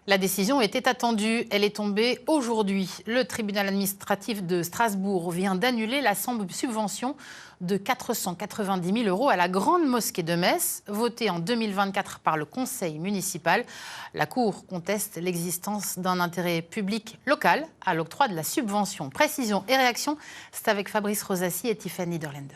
La décision était attendue, elle est tombée aujourd'hui. Le tribunal administratif de Strasbourg vient d'annuler la subvention de 490 000 € à la Grande Mosquée de Metz, votée en 2024 par le conseil municipal. La Cour conteste l'existence d'un intérêt public local à l'octroi de la subvention. Précision et réaction, c'est avec Fabrice Rosassi et Tiffany Derlender.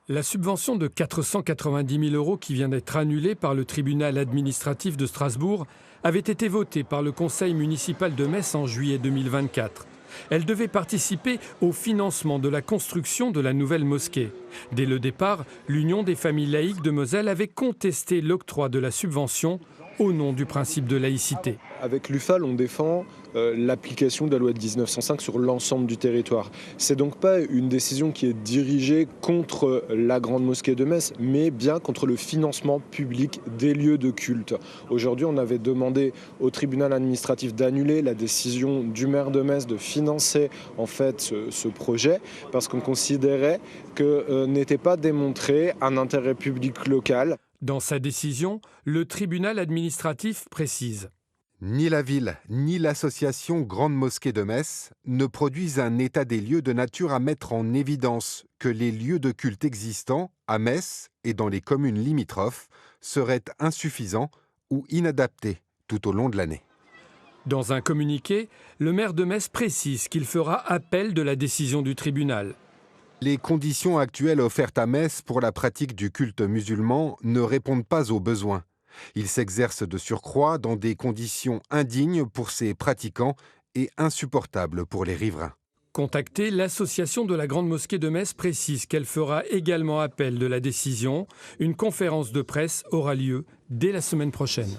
La subvention de 490 000 € qui vient d'être annulée par le tribunal administratif de Strasbourg avait été votée par le conseil municipal de Metz en juillet 2024. Elle devait participer au financement de la construction de la nouvelle mosquée. Dès le départ, l'Union des familles laïques de Moselle avait contesté l'octroi de la subvention au nom du principe de laïcité. Avec l'UFAL, on défend l'application de la loi de 1905 sur l'ensemble du territoire. C'est donc pas une décision qui est dirigée contre la Grande Mosquée de Metz, mais bien contre le financement public des lieux de culte. Aujourd'hui, on avait demandé au tribunal administratif d'annuler la décision du maire de Metz de financer en fait ce projet parce qu'on considérait que n'était pas démontré un intérêt public local. Dans sa décision, le tribunal administratif précise: ni la ville, ni l'association Grande Mosquée de Metz ne produisent un état des lieux de nature à mettre en évidence que les lieux de culte existants à Metz et dans les communes limitrophes seraient insuffisants ou inadaptés tout au long de l'année. Dans un communiqué, le maire de Metz précise qu'il fera appel de la décision du tribunal. Les conditions actuelles offertes à Metz pour la pratique du culte musulman ne répondent pas aux besoins. Il s'exerce de surcroît dans des conditions indignes pour ses pratiquants et insupportables pour les riverains. Contactée, l'association de la Grande Mosquée de Metz précise qu'elle fera également appel de la décision. Une conférence de presse aura lieu dès la semaine prochaine.